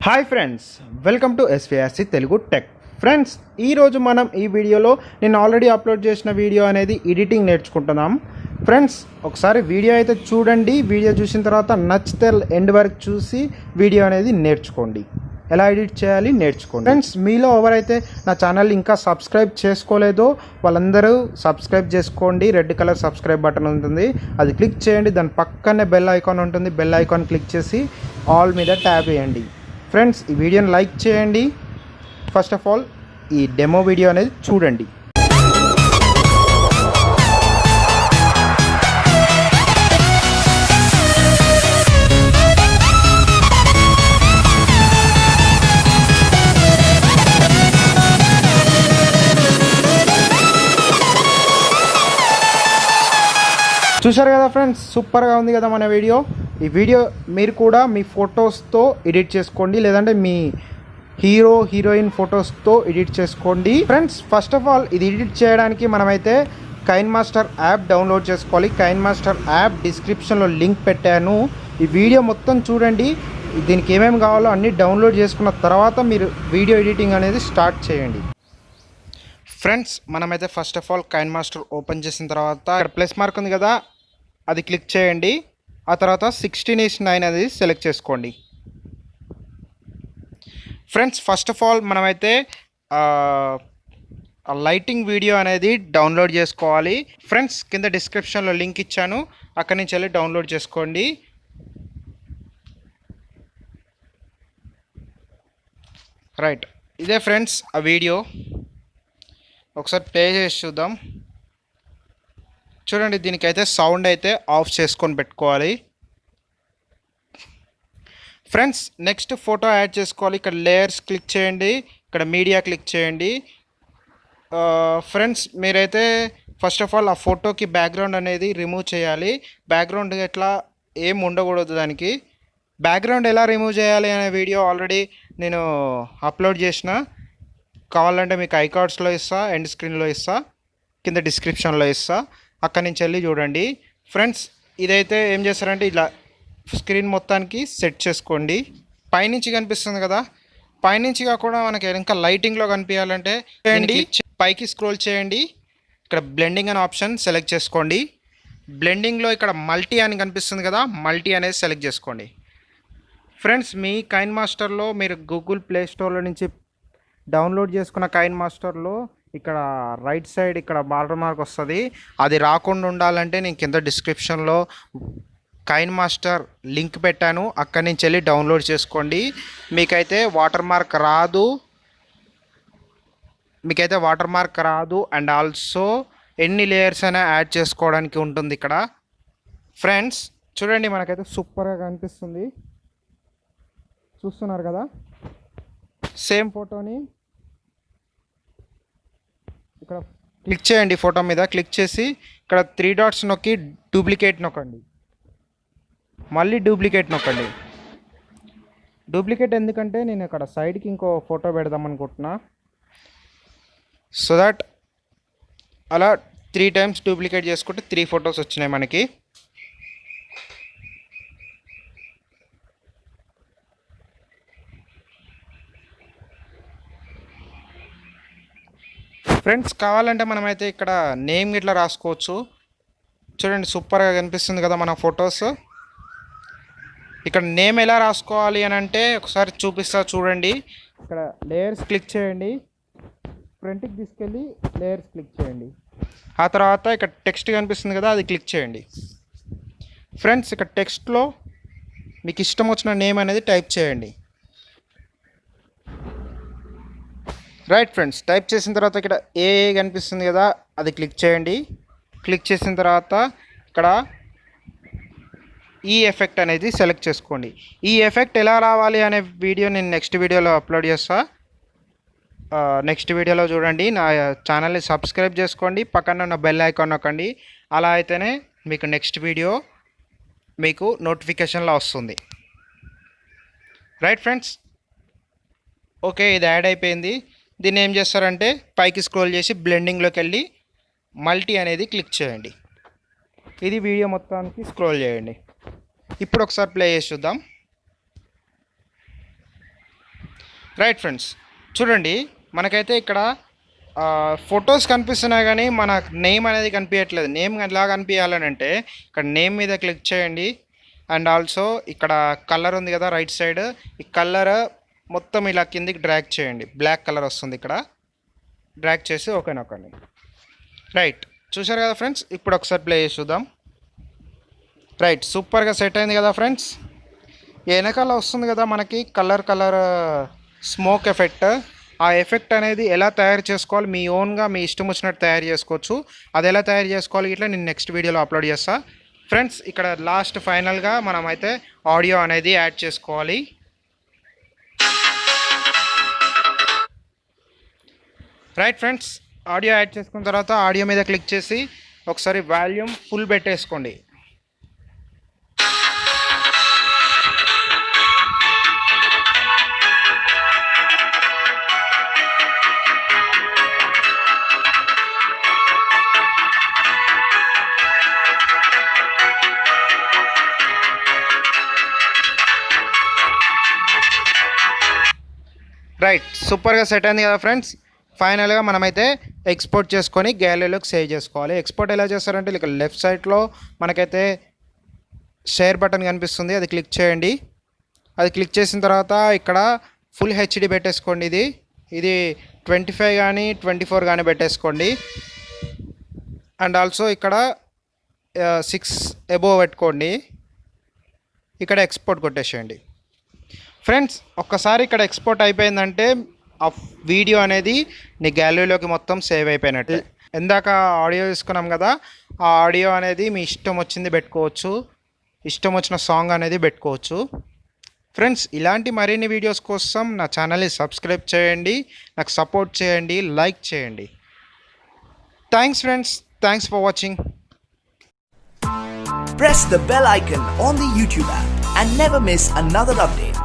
Hi friends, welcome to SVRC Telugu tech. Friends, ఈరోజు మనం ఈ వీడియోలో నేను ఆల్రెడీ అప్లోడ్ చేసిన వీడియో అనేది ఎడిటింగ్ నేర్చుకుంటున్నాం. ఫ్రెండ్స్, ఒకసారి వీడియో అయితే చూడండి. వీడియో చూసిన తర్వాత నచ్చితే ఎండ్ వరకు చూసి వీడియో అనేది నేర్చుకోండి, ఎలా ఎడిట్ చేయాలి నేర్చుకోండి. ఫ్రెండ్స్, మీలో ఎవరైతే నా ఛానల్ ఇంకా సబ్స్క్రైబ్ చేసుకోలేదో వాళ్ళందరూ సబ్స్క్రైబ్ చేసుకోండి. రెడ్ కలర్ సబ్స్క్రైబ్ బటన్ ఉంటుంది, అది క్లిక్ చేయండి. దాని పక్కనే బెల్ ఐకాన్ ఉంటుంది, బెల్ ఐకాన్ క్లిక్ చేసి ఆల్ మీద ట్యాప్ చేయండి. ఫ్రెండ్స్, ఈ వీడియోని లైక్ చేయండి. ఫస్ట్ ఆఫ్ ఆల్ ఈ డెమో వీడియో అనేది చూడండి. చూశారు కదా ఫ్రెండ్స్, సూపర్గా ఉంది కదా మన వీడియో. ఈ వీడియో మీరు కూడా మీ ఫొటోస్తో ఎడిట్ చేసుకోండి, లేదంటే మీ హీరో హీరోయిన్ ఫొటోస్తో ఎడిట్ చేసుకోండి. ఫ్రెండ్స్, ఫస్ట్ ఆఫ్ ఆల్ ఇది ఎడిట్ చేయడానికి మనమైతే కైన్మాస్టర్ యాప్ డౌన్లోడ్ చేసుకోవాలి. కైన్మాస్టర్ యాప్ డిస్క్రిప్షన్లో లింక్ పెట్టాను. ఈ వీడియో మొత్తం చూడండి. దీనికి ఏమేమి కావాలో అన్నీ డౌన్లోడ్ చేసుకున్న తర్వాత మీరు వీడియో ఎడిటింగ్ అనేది స్టార్ట్ చేయండి. ఫ్రెండ్స్, మనమైతే ఫస్ట్ ఆఫ్ ఆల్ కైన్మాస్టర్ ఓపెన్ చేసిన తర్వాత ఇక్కడ ప్లస్ మార్క్ ఉంది కదా, అది క్లిక్ చేయండి. ఆ తర్వాత 16:9 అనేది సెలెక్ట్ చేసుకోండి. ఫ్రెండ్స్, ఫస్ట్ ఆఫ్ ఆల్ మనమైతే లైటింగ్ వీడియో అనేది డౌన్లోడ్ చేసుకోవాలి. ఫ్రెండ్స్, కింద డిస్క్రిప్షన్లో లింక్ ఇచ్చాను, అక్కడి నుంచి వెళ్ళి డౌన్లోడ్ చేసుకోండి. రైట్, ఇదే ఫ్రెండ్స్ ఆ వీడియో. ఒకసారి ప్లే చేసి చూద్దాం. చూడండి, దీనికైతే సౌండ్ అయితే ఆఫ్ చేసుకొని పెట్టుకోవాలి. ఫ్రెండ్స్, నెక్స్ట్ ఫోటో యాడ్ చేసుకోవాలి. ఇక్కడ లేయర్స్ క్లిక్ చేయండి, ఇక్కడ మీడియా క్లిక్ చేయండి. ఫ్రెండ్స్, మీరైతే ఫస్ట్ ఆఫ్ ఆల్ ఆ ఫోటోకి బ్యాక్గ్రౌండ్ అనేది రిమూవ్ చేయాలి. బ్యాక్గ్రౌండ్ ఎట్లా ఏం ఉండకూడదు. దానికి బ్యాక్గ్రౌండ్ ఎలా రిమూవ్ చేయాలి అనే వీడియో ఆల్రెడీ నేను అప్లోడ్ చేసిన. కావాలంటే మీకు ఐకార్డ్స్లో ఇస్తా, ఎండ్ స్క్రీన్లో ఇస్తా, కింద డిస్క్రిప్షన్లో ఇస్తా, అక్కడి నుంచి వెళ్ళి చూడండి. ఫ్రెండ్స్, ఇదైతే ఏం చేస్తారంటే ఇలా స్క్రీన్ మొత్తానికి సెట్ చేసుకోండి. పైనుంచి కనిపిస్తుంది కదా, పైనుంచి కాకుండా మనకి ఇంకా లైటింగ్లో కనిపించాలంటే పైకి స్క్రోల్ చేయండి. ఇక్కడ బ్లెండింగ్ అనే ఆప్షన్ సెలెక్ట్ చేసుకోండి. బ్లెండింగ్లో ఇక్కడ మల్టీ అని కనిపిస్తుంది కదా, మల్టీ అనేది సెలెక్ట్ చేసుకోండి. ఫ్రెండ్స్, మీ కైన్మాస్టర్లో మీరు గూగుల్ ప్లే స్టోర్లో నుంచి డౌన్లోడ్ చేసుకున్న కైన్మాస్టర్లో ఇక్కడ రైట్ సైడ్ ఇక్కడ బార్డర్ మార్క్ వస్తుంది. అది రాకుండా ఉండాలంటే నేను కింద డిస్క్రిప్షన్లో కైన్మాస్టర్ లింక్ పెట్టాను, అక్కడి నుంచి వెళ్ళి డౌన్లోడ్ చేసుకోండి. మీకైతే వాటర్ మార్క్ రాదు, అండ్ ఆల్సో ఎన్ని లేయర్స్ అయినా యాడ్ చేసుకోవడానికి ఉంటుంది ఇక్కడ. ఫ్రెండ్స్, చూడండి, మనకైతే సూపర్గా కనిపిస్తుంది. చూస్తున్నారు కదా, సేమ్ ఫోటోని ఇక్కడ క్లిక్ చేయండి. ఫోటో మీద క్లిక్ చేసి ఇక్కడ 3 డాట్స్ నొక్కి డూప్లికేట్ నొక్కండి. మళ్ళీ డూప్లికేట్ నొక్కండి. డూప్లికేట్ ఎందుకంటే నేను ఇక్కడ సైడ్కి ఇంకో ఫోటో పెడదాం అనుకుంటున్నా. సో దట్ అలా 3 టైమ్స్ డూప్లికేట్ చేసుకుంటే 3 ఫొటోస్ వచ్చినాయి మనకి. ఫ్రెండ్స్, కావాలంటే మనమైతే ఇక్కడ నేమ్ ఇట్లా రాసుకోవచ్చు. చూడండి, సూపర్గా కనిపిస్తుంది కదా మన ఫొటోస్. ఇక్కడ నేమ్ ఎలా రాసుకోవాలి అని అంటే ఒకసారి చూపిస్తా చూడండి. ఇక్కడ లేయర్స్ క్లిక్ చేయండి, ఫ్రంట్కి తీసుకెళ్ళి లేయర్స్ క్లిక్ చేయండి. ఆ తర్వాత ఇక్కడ టెక్స్ట్ కనిపిస్తుంది కదా, అది క్లిక్ చేయండి. ఫ్రెండ్స్, ఇక్కడ టెక్స్ట్లో మీకు ఇష్టం వచ్చిన నేమ్ అనేది టైప్ చేయండి. రైట్ ఫ్రెండ్స్, టైప్ చేసిన తర్వాత ఇక్కడ ఏ కనిపిస్తుంది కదా, అది క్లిక్ చేయండి. క్లిక్ చేసిన తర్వాత ఇక్కడ ఈ ఎఫెక్ట్ అనేది సెలెక్ట్ చేసుకోండి. ఈ ఎఫెక్ట్ ఎలా రావాలి అనే వీడియో నేను నెక్స్ట్ వీడియోలో అప్లోడ్ చేస్తా. నెక్స్ట్ వీడియోలో చూడండి. నా ఛానల్ని సబ్స్క్రైబ్ చేసుకోండి, పక్కన ఉన్న బెల్ ఐకాన్ నొక్కండి. అలా అయితేనే మీకు నెక్స్ట్ వీడియో మీకు నోటిఫికేషన్లో వస్తుంది. రైట్ ఫ్రెండ్స్, ఓకే, ఇది యాడ్ అయిపోయింది. దీన్ని ఏం చేస్తారంటే పైకి స్క్రోల్ చేసి బ్లెండింగ్లోకి వెళ్ళి మల్టీ అనేది క్లిక్ చేయండి. ఇది వీడియో మొత్తానికి స్క్రోల్ చేయండి. ఇప్పుడు ఒకసారి ప్లే చేసి చూద్దాం. రైట్ ఫ్రెండ్స్, చూడండి మనకైతే ఇక్కడ ఫొటోస్ కనిపిస్తున్నాయి కానీ మన నేమ్ అనేది కనిపించట్లేదు. నేమ్ ఎలా కనిపించాలని అంటే ఇక్కడ నేమ్ మీద క్లిక్ చేయండి. అండ్ ఆల్సో ఇక్కడ కలర్ ఉంది కదా రైట్ సైడ్, ఈ కలర్ మొత్తం ఇలా కిందికి డ్రాగ్ చేయండి. బ్లాక్ కలర్ వస్తుంది, ఇక్కడ డ్రాగ్ చేసి ఓకే నొక్కండి. రైట్, చూసారు కదా ఫ్రెండ్స్. ఇప్పుడు ఒకసారి ప్లే చేసి చూద్దాం. రైట్, సూపర్గా సెట్ అయింది కదా ఫ్రెండ్స్. వెనకాల వస్తుంది కదా మనకి కలర్ స్మోక్ ఎఫెక్ట్. ఆ ఎఫెక్ట్ అనేది ఎలా తయారు చేసుకోవాలి, మీ ఓన్గా మీ ఇష్టం వచ్చినట్టు తయారు చేసుకోవచ్చు. అది ఎలా తయారు చేసుకోవాలి ఇట్లా నేను నెక్స్ట్ వీడియోలో అప్లోడ్ చేస్తా ఫ్రెండ్స్. ఇక్కడ లాస్ట్ ఫైనల్గా మనం అయితే ఆడియో అనేది యాడ్ చేసుకోవాలి. రైట్ ఫ్రెండ్స్, ఆడియో యాడ్ చేసుకున్న తర్వాత ఆడియో మీద క్లిక్ చేసి ఒకసారి వాల్యూమ్ ఫుల్ పెట్టేసుకోండి. రైట్, సూపర్గా సెట్ అయింది కదా ఫ్రెండ్స్. ఫైనల్గా మనమైతే ఎక్స్పోర్ట్ చేసుకొని గ్యాలరీలోకి సేవ్ చేసుకోవాలి. ఎక్స్పోర్ట్ ఎలా చేస్తారంటే ఇక్కడ లెఫ్ట్ సైడ్లో మనకైతే షేర్ బటన్ కనిపిస్తుంది, అది క్లిక్ చేయండి. అది క్లిక్ చేసిన తర్వాత ఇక్కడ ఫుల్ హెచ్డి పెట్టేసుకోండి. ఇది 25 కానీ 24 కానీ పెట్టేసుకోండి. అండ్ ఆల్సో ఇక్కడ 6 అబోవ్ పెట్టుకోండి. ఇక్కడ ఎక్స్పోర్ట్ కొట్టేసేయండి ఫ్రెండ్స్. ఒక్కసారి ఇక్కడ ఎక్స్పోర్ట్ అయిపోయిందంటే ఆ వీడియో అనేది నీ గ్యాలరీలోకి మొత్తం సేవ్ అయిపోయినట్టు. ఇందాక ఆడియో తీసుకున్నాం కదా, ఆ ఆడియో అనేది మీ ఇష్టం వచ్చింది పెట్టుకోవచ్చు, ఇష్టం వచ్చిన సాంగ్ అనేది పెట్టుకోవచ్చు ఫ్రెండ్స్. ఇలాంటి మరిన్ని వీడియోస్ కోసం నా ఛానల్ని సబ్స్క్రైబ్ చేయండి, నాకు సపోర్ట్ చేయండి, లైక్ చేయండి. Thanks friends, thanks for watching. Press the bell icon on the YouTube app and never miss another update.